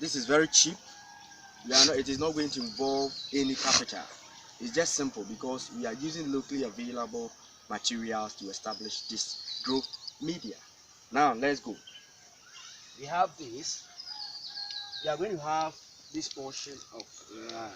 This is very cheap. It is not going to involve any capital. It's just simple because we are using locally available materials to establish this growth media. Now let's go. We have this. We are going to have this portion of land.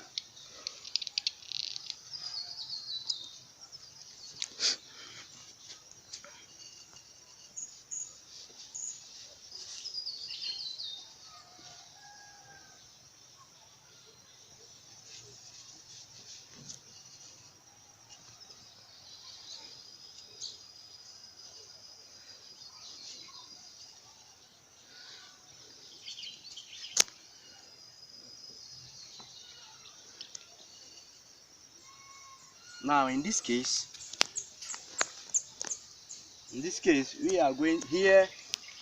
Now in this case we are going here,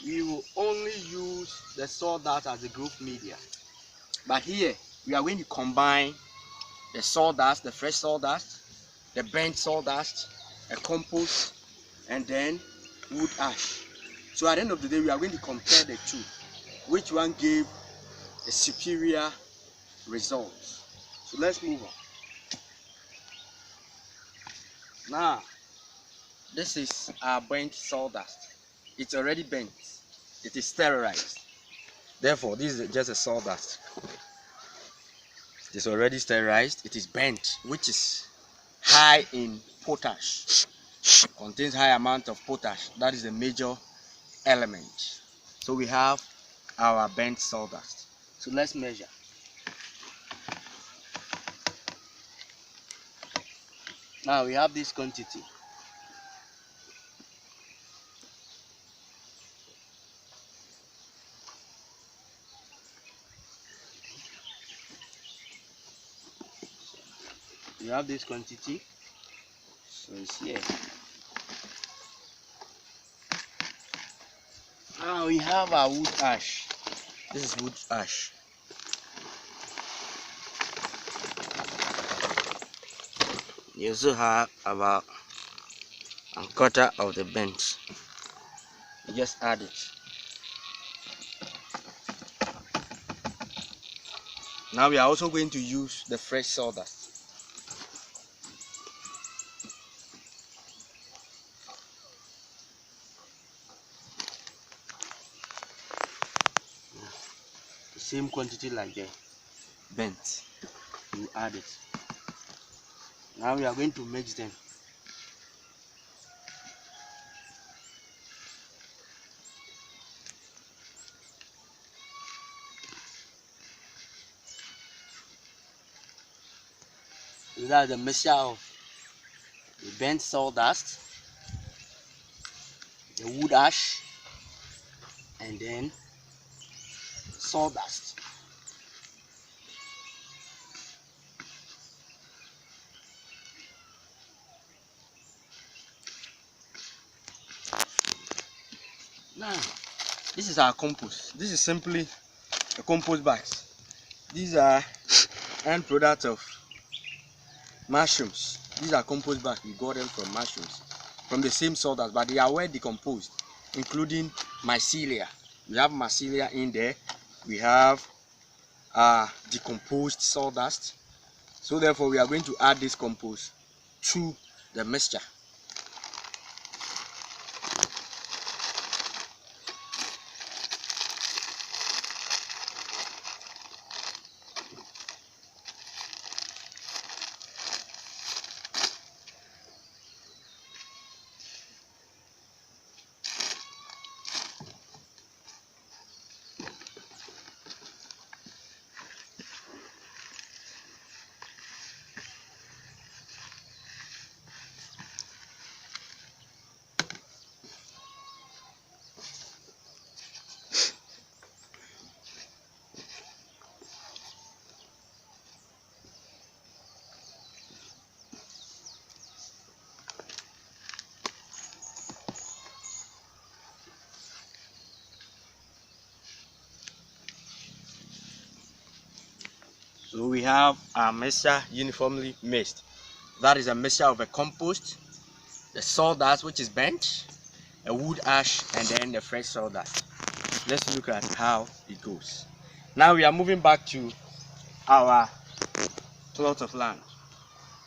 we will only use the sawdust as the growth media, but here we are going to combine the sawdust, the fresh sawdust, the burnt sawdust, a compost, and then wood ash. So at the end of the day we are going to compare the two, which one gave a superior result. So let's move on. Now this is our burnt sawdust. It's already burnt, it is sterilized. Therefore this is just a sawdust. It is already sterilized, it is burnt, which is high in potash, contains high amount of potash. That is the major element. So we have our burnt sawdust. So let's measure. Now we have this quantity. We have this quantity, so it's here. Now we have our wood ash. This is wood ash. You also have about a quarter of the burnt. You just add it. Now we are also going to use the fresh sawdust. The same quantity like the burnt. You add it. Now we are going to mix them. That is the mixture of the burnt sawdust, the wood ash, and then sawdust. Now, this is our compost. This is simply a compost bags. These are end products of mushrooms. These are compost bags. We got them from mushrooms, from the same sawdust, but they are well decomposed, including mycelia. We have mycelia in there. We have decomposed sawdust. So therefore, we are going to add this compost to the mixture. So we have our mixture uniformly mixed. That is a mixture of a compost, the sawdust which is burnt, a wood ash, and then the fresh sawdust. Let's look at how it goes. Now we are moving back to our plot of land.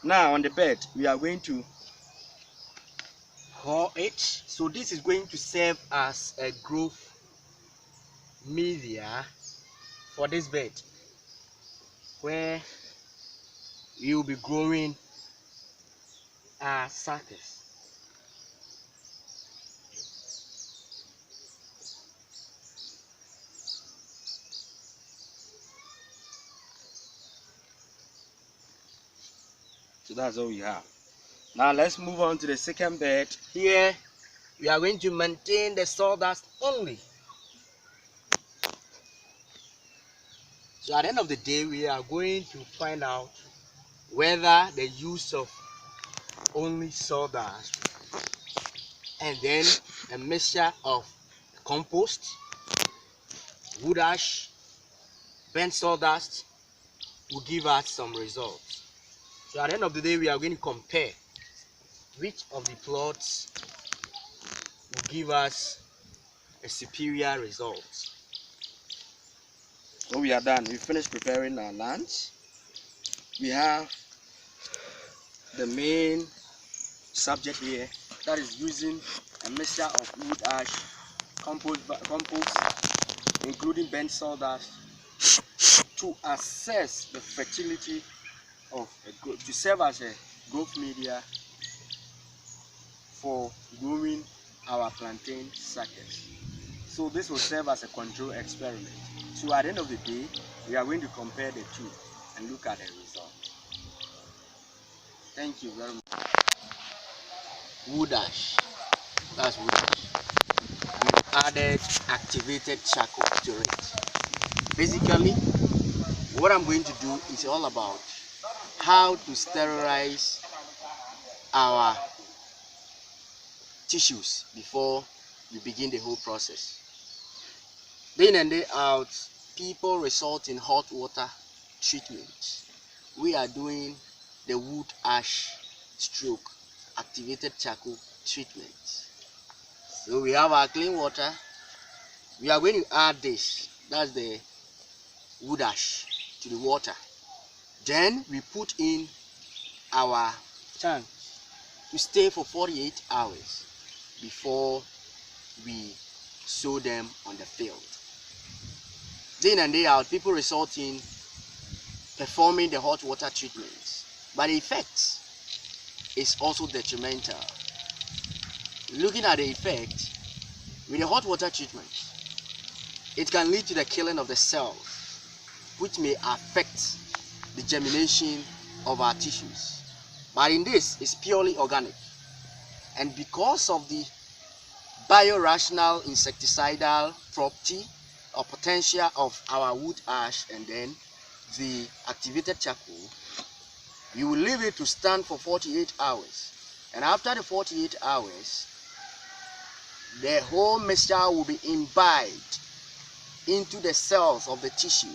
Now on the bed, we are going to hoe it. So this is going to serve as a growth media for this bed, where we will be growing our suckers. So that's all we have. Now let's move on to the second bed. Here we are going to maintain the sawdust only. So at the end of the day, we are going to find out whether the use of only sawdust and then a mixture of compost, wood ash, burnt sawdust will give us some results. So at the end of the day, we are going to compare which of the plots will give us a superior result. So we are done. We finished preparing our lunch. We have the main subject here, that is using a mixture of wood ash, compost, including burnt sawdust, to assess the fertility of a growth, to serve as a growth media for growing our plantain suckers. So this will serve as a control experiment. So at the end of the day, we are going to compare the two and look at the result. Thank you very much. Wood ash. That's wood ash. We added activated charcoal to it. Basically, what I'm going to do is all about how to sterilize our tissues before we begin the whole process. Day in and day out, people resort in hot water treatment. We are doing the wood ash stroke activated charcoal treatment. So we have our clean water. We are going to add this, that's the wood ash, to the water. Then we put in our tank to stay for 48 hours before we sow them on the field. Day in and day out, people resort in performing the hot water treatments, but the effect is also detrimental. Looking at the effect, with the hot water treatment, it can lead to the killing of the cells, which may affect the germination of our tissues. But in this, it's purely organic. And because of the biorational insecticidal property or potential of our wood ash and then the activated charcoal, you will leave it to stand for 48 hours. And after the 48 hours, the whole mixture will be imbibed into the cells of the tissue,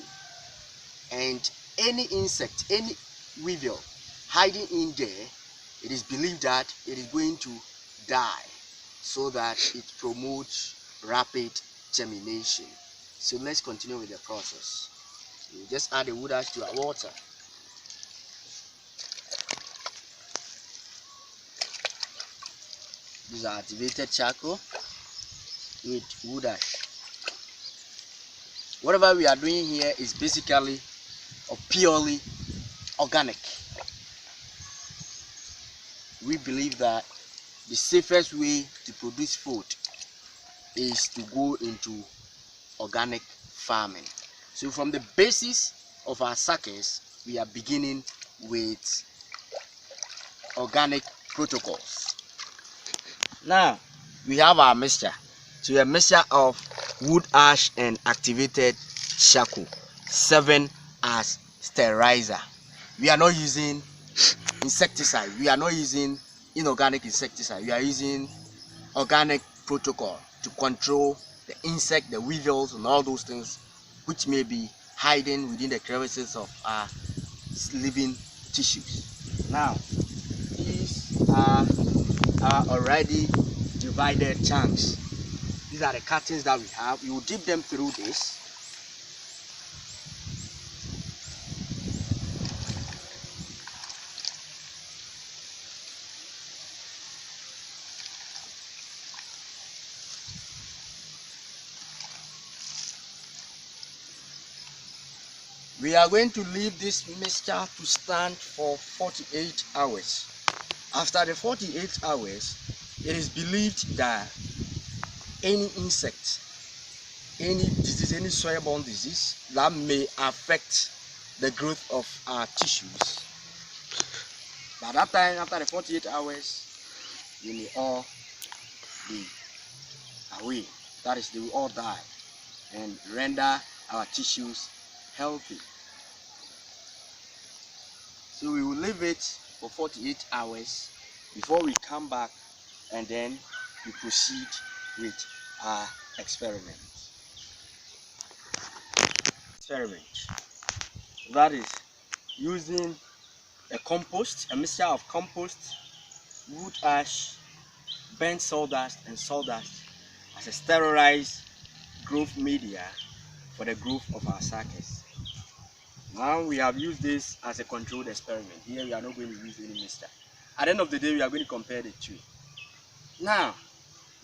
and any insect, any weevil hiding in there, it is believed that it is going to die, so that it promotes rapid germination. So let's continue with the process. We just add the wood ash to our water. These are activated charcoal with wood ash. Whatever we are doing here is basically or purely organic. We believe that the safest way to produce food is to go into organic farming. So from the basis of our suckers, we are beginning with organic protocols. Now we have our mixture. So a mixture of wood ash and activated charcoal, serving as sterilizer. We are not using insecticide. We are not using inorganic insecticide. We are using organic protocol to control the insect, the weevils, and all those things which may be hiding within the crevices of our living tissues. Now, these are our already divided chunks. These are the cuttings that we have. We will dip them through this. We are going to leave this mixture to stand for 48 hours. After the 48 hours, it is believed that any insect, any disease, any soil-borne disease that may affect the growth of our tissues, by that time, after the 48 hours, they may all be away. That is, they will all die and render our tissues healthy. So we will leave it for 48 hours before we come back, and then we proceed with our experiment. That is using a mixture of compost, wood ash, burnt sawdust, and sawdust as a sterilized growth media for the growth of our suckers. Now we have used this as a controlled experiment. Here we are not going to use any mixture. At the end of the day, we are going to compare the two. Now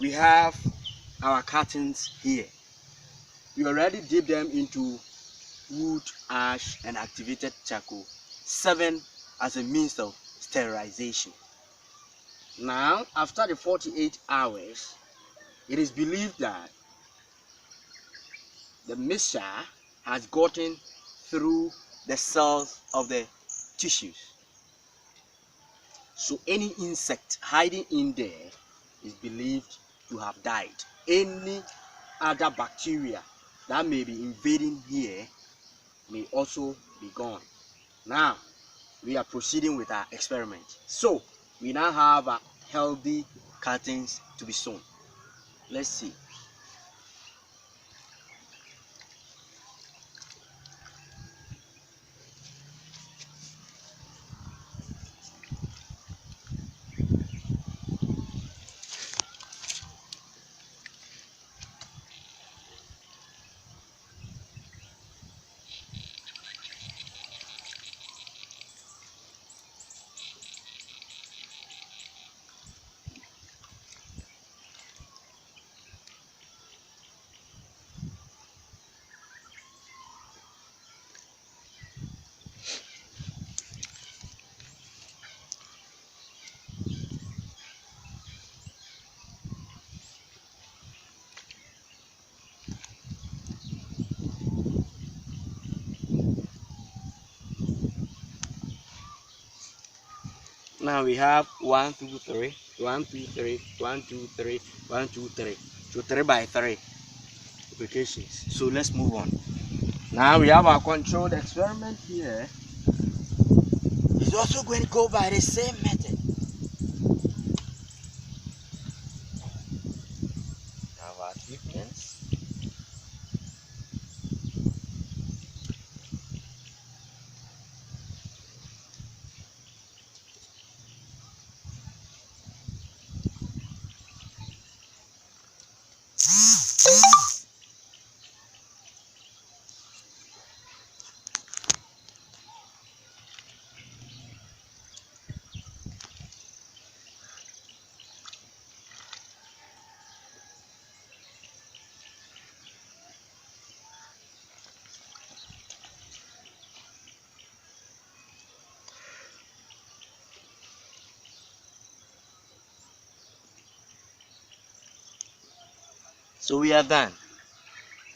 we have our cartons here. We already dip them into wood, ash, and activated charcoal, 7 as a means of sterilization. Now, after the 48 hours, it is believed that the mixture has gotten through the cells of the tissues. So any insect hiding in there is believed to have died. Any other bacteria that may be invading here may also be gone. Now we are proceeding with our experiment. So we now have healthy cuttings to be sown. Let's see. Now we have 1, 2, 3, 1, 2, 3, 1, 2, 3, 1, 2, 3. So 3 by 3 applications. So let's move on. Now we have our controlled experiment here. It's also going to go by the same method. Have our treatments. So we are done.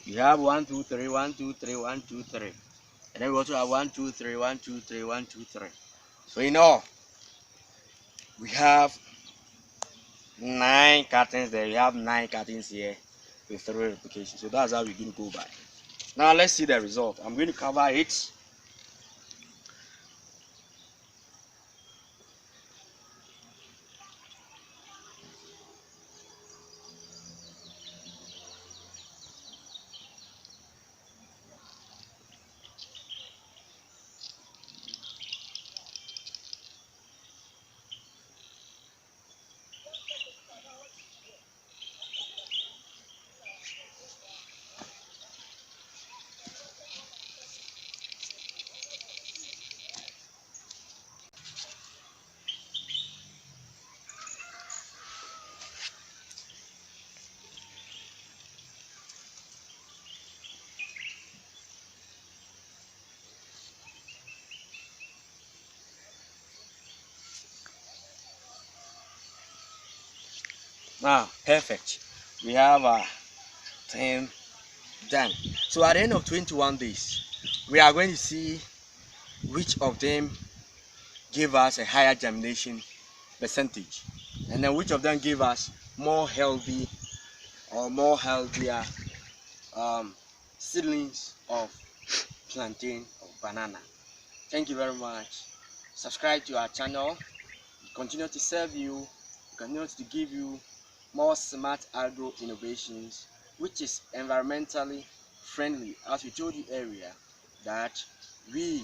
We have 1, 2, 3, 1, 2, 3, 1, 2, 3. And then we also have 1, 2, 3, 1, 2, 3, 1, 2, 3. So in all, we have 9 cartons there. We have 9 cartons here with 3 replications. So that's how we're going to go by. Now let's see the result. I'm going to cover it. Now, perfect. We have our thing done. So at the end of 21 days, we are going to see which of them give us a higher germination percentage, and then which of them give us more healthy or more healthier um, seedlings of plantain or banana. Thank you very much. Subscribe to our channel. We continue to serve you. We continue to give you more smart agro innovations, which is environmentally friendly. As we told you earlier, that we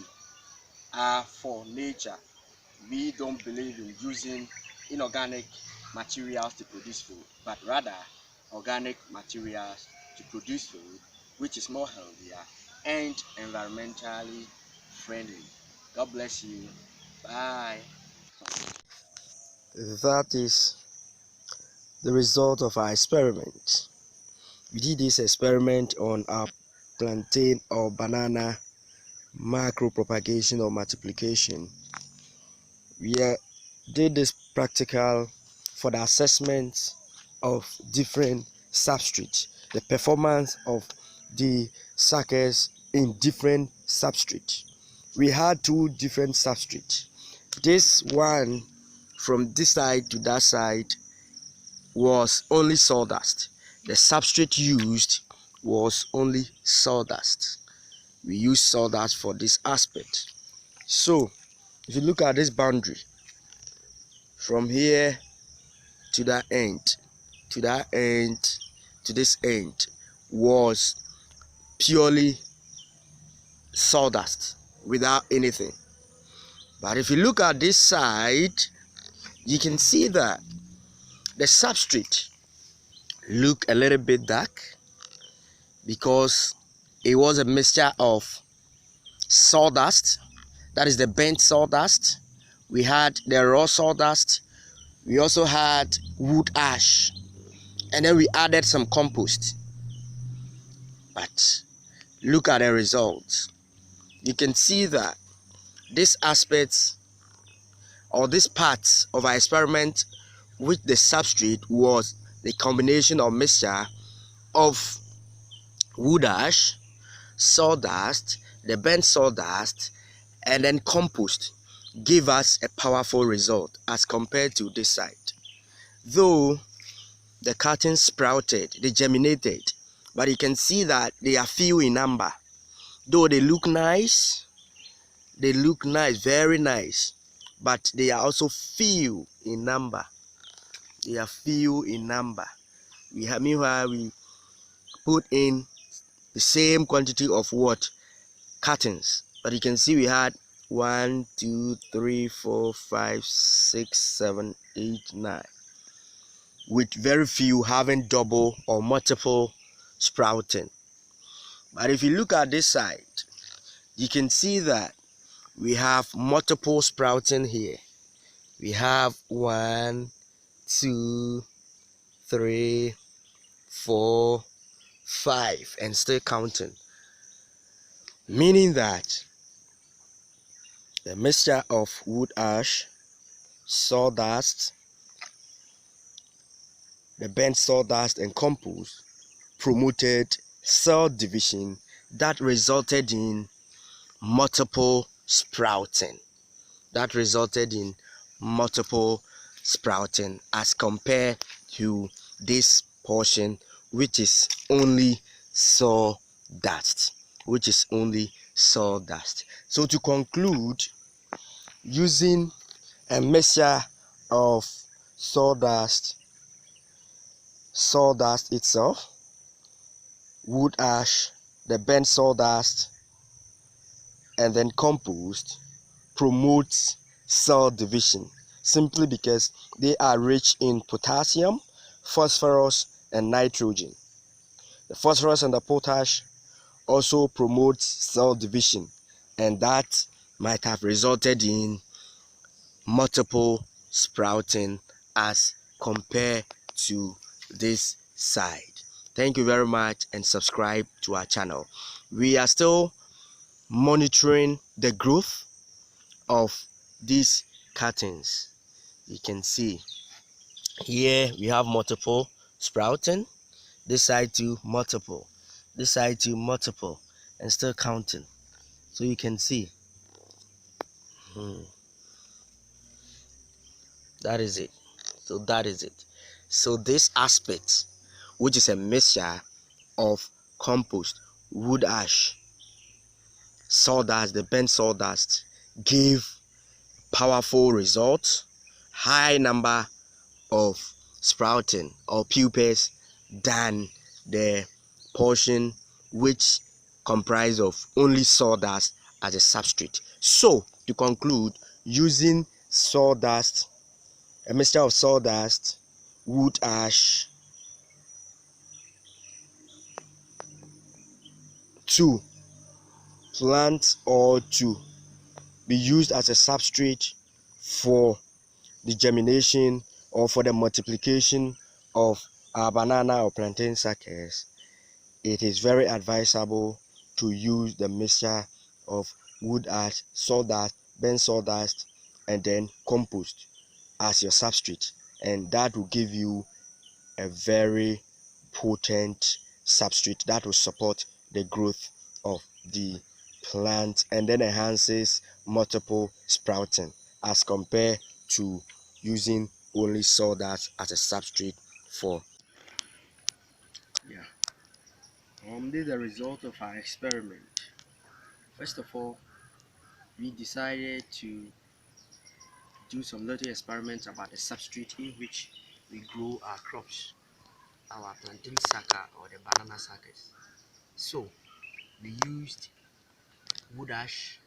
are for nature. We don't believe in using inorganic materials to produce food, but rather organic materials to produce food, which is more healthier and environmentally friendly. God bless you. Bye. That is the result of our experiment. We did this experiment on our plantain or banana macro propagation or multiplication. We did this practical for the assessment of different substrates, the performance of the suckers in different substrates. We had two different substrates. This one from this side to that side was only sawdust. The substrate used was only sawdust. We use sawdust for this aspect. So if you look at this boundary from here to that end, to that end, to this end was purely sawdust without anything. But if you look at this side, you can see that the substrate look a little bit dark because it was a mixture of sawdust, that is the burnt sawdust. We had the raw sawdust. We also had wood ash, and then we added some compost. But look at the results. You can see that this aspect or this part of our experiment with the substrate was the combination or mixture of wood ash, sawdust, the burnt sawdust, and then compost give us a powerful result as compared to this side. Though the cuttings sprouted, they germinated, but you can see that they are few in number. Though they look nice, very nice, but they are also few in number. They are few in number. Meanwhile, we put in the same quantity of what? Cuttings. But you can see we had 1, 2, 3, 4, 5, 6, 7, 8, 9. With very few having double or multiple sprouting. But if you look at this side, you can see that we have multiple sprouting here. We have 1, 2, 3, 4, 5, and still counting. Meaning that the mixture of wood ash, sawdust, the burnt sawdust, and compost promoted cell division that resulted in multiple sprouting. As compared to this portion, which is only sawdust. So to conclude, using a mixture of sawdust itself, wood ash, the burnt sawdust, and then compost promotes cell division simply because they are rich in potassium, phosphorus, and nitrogen. The phosphorus and the potash also promotes cell division, and that might have resulted in multiple sprouting as compared to this side. Thank you very much, and subscribe to our channel. We are still monitoring the growth of these cuttings. You can see Here we have multiple sprouting, this side too multiple, this side too multiple, and still counting. So you can see, that is it. So that is it. So this aspect, which is a mixture of compost, wood ash, sawdust, the burnt sawdust, gave powerful results, high number of sprouting or pupils than the portion which comprise of only sawdust as a substrate. So to conclude, using sawdust, a mixture of sawdust, wood ash to plant or to be used as a substrate for the germination or for the multiplication of our banana or plantain suckers, it is very advisable to use the mixture of wood ash, sawdust, burnt sawdust, and then compost as your substrate, and that will give you a very potent substrate that will support the growth of the plant and then enhances multiple sprouting as compared to using only sawdust as a substrate for. Yeah. This is the result of our experiment. First of all, we decided to do some little experiments about the substrate in which we grow our crops, our plantain sucker or the banana suckers. So we used wood ash,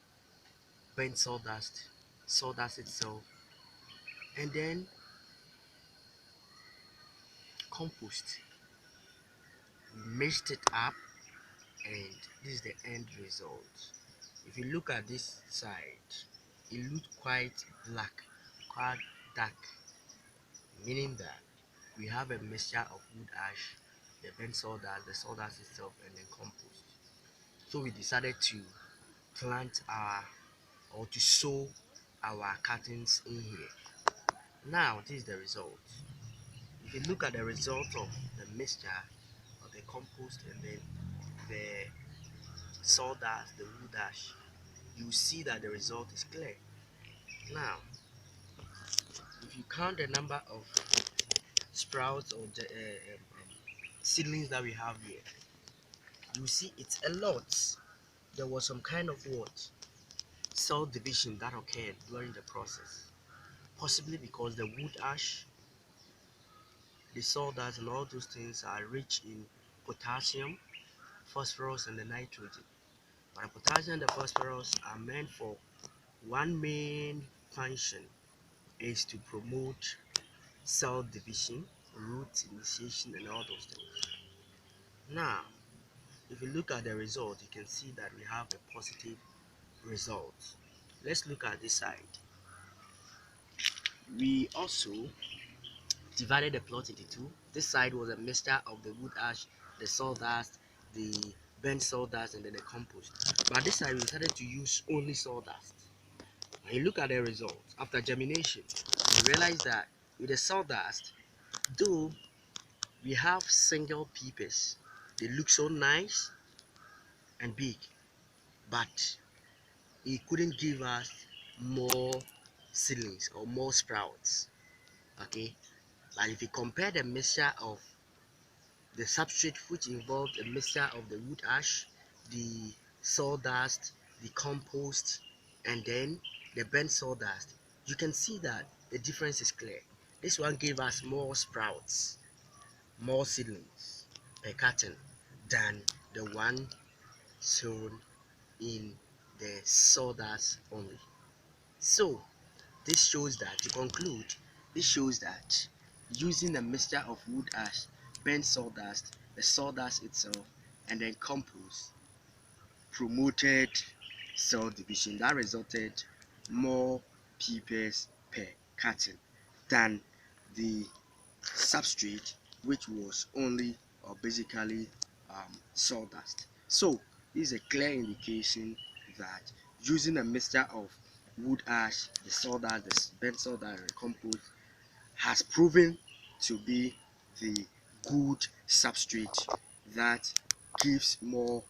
burnt sawdust, sawdust itself, and then compost. We mixed it up, and this is the end result. If you look at this side, it looks quite black, quite dark, meaning that we have a mixture of wood ash, the burnt sawdust, the sawdust itself, and then compost. So we decided to plant our or to sow our cuttings in here. Now this is the result. If you look at the result of the mixture of the compost and then the sawdust, the wood ash, you see that the result is clear. Now, if you count the number of sprouts or seedlings that we have here, you see it's a lot. There was some kind of what cell division that occurred during the process, possibly because the wood ash, the sawdust, and all those things are rich in potassium, phosphorus, and the nitrogen. But the potassium and the phosphorus are meant for one main function, is to promote cell division, root initiation, and all those things. Now, if you look at the result, you can see that we have a positive result. Let's look at this side. We also divided the plot into two. This side was a mixture of the wood ash, the sawdust, the burnt sawdust, and then the compost. But this side we decided to use only sawdust. When you look at the results after germination, you realize that with the sawdust, though we have single peepers, they look so nice and big, but it couldn't give us more seedlings or more sprouts. Okay, but if you compare the mixture of the substrate, which involved a mixture of the wood ash, the sawdust, the compost, and then the burnt sawdust, you can see that the difference is clear. This one gave us more sprouts, more seedlings per carton than the one sown in the sawdust only. So this shows that, to conclude, this shows that using a mixture of wood ash, burnt sawdust, the sawdust itself, and then compost promoted cell division that resulted more peepers per carton than the substrate, which was only or basically sawdust. So this is a clear indication that using a mixture of wood ash, the sawdust, the burnt sawdust, and the compost has proven to be the good substrate that gives more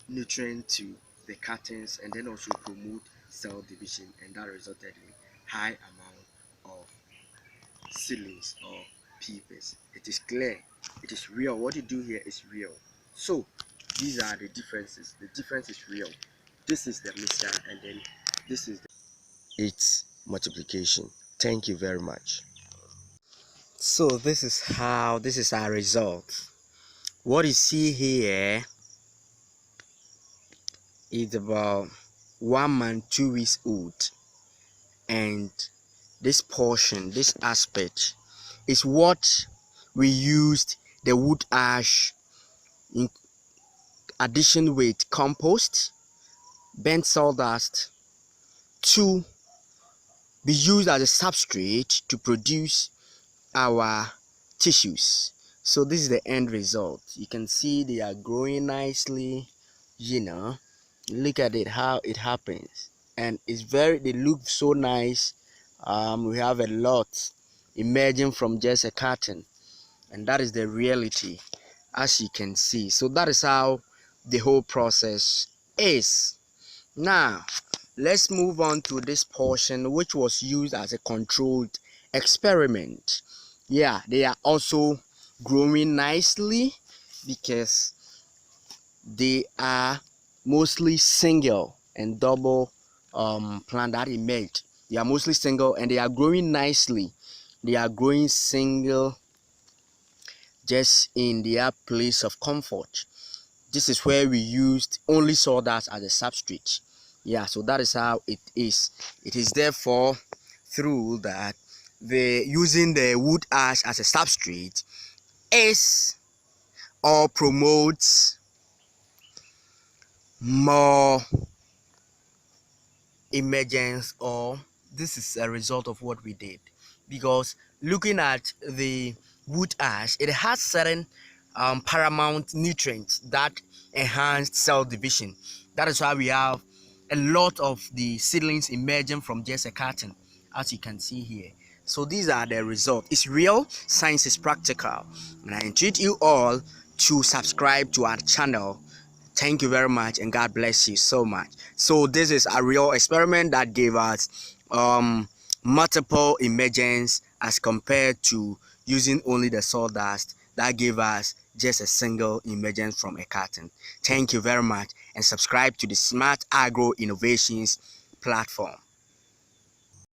nutrient to the cuttings and then also promote cell division, and that resulted in high amount of seedlings or peepers. It is clear, it is real. What you do here is real. So these are the differences. The difference is real. This is the mixture, and then this is its multiplication. Thank you very much. so this is our result. What you see here is about 1 month 2 weeks old, and this portion, this aspect, is what we used the wood ash in addition with compost, burnt sawdust, to be used as a substrate to produce our tissues. So this is the end result. You can see they are growing nicely, look at it, how it happens, and they look so nice. We have a lot emerging from just a carton, and that is the reality, as you can see. So that is how the whole process is. Now let's move on to this portion, which was used as a controlled experiment. Yeah, they are also growing nicely because they are mostly single and double plant that emerged. They are mostly single and they are growing nicely. They are growing single just in their place of comfort. This is where we used only sawdust as a substrate. Yeah, so that is how it is. It is therefore through that the using the wood ash as a substrate is or promotes more emergence, or this is a result of what we did, because looking at the wood ash, it has certain paramount nutrients that enhance cell division. That is why we have a lot of the seedlings emerging from just a carton, as you can see here. So these are the results. It's real, science is practical, and I entreat you all to subscribe to our channel. Thank you very much, and God bless you so much. So this is a real experiment that gave us multiple emergence as compared to using only the sawdust that gave us just a single emergence from a carton. Thank you very much, and subscribe to the Smart Agro Innovations platform.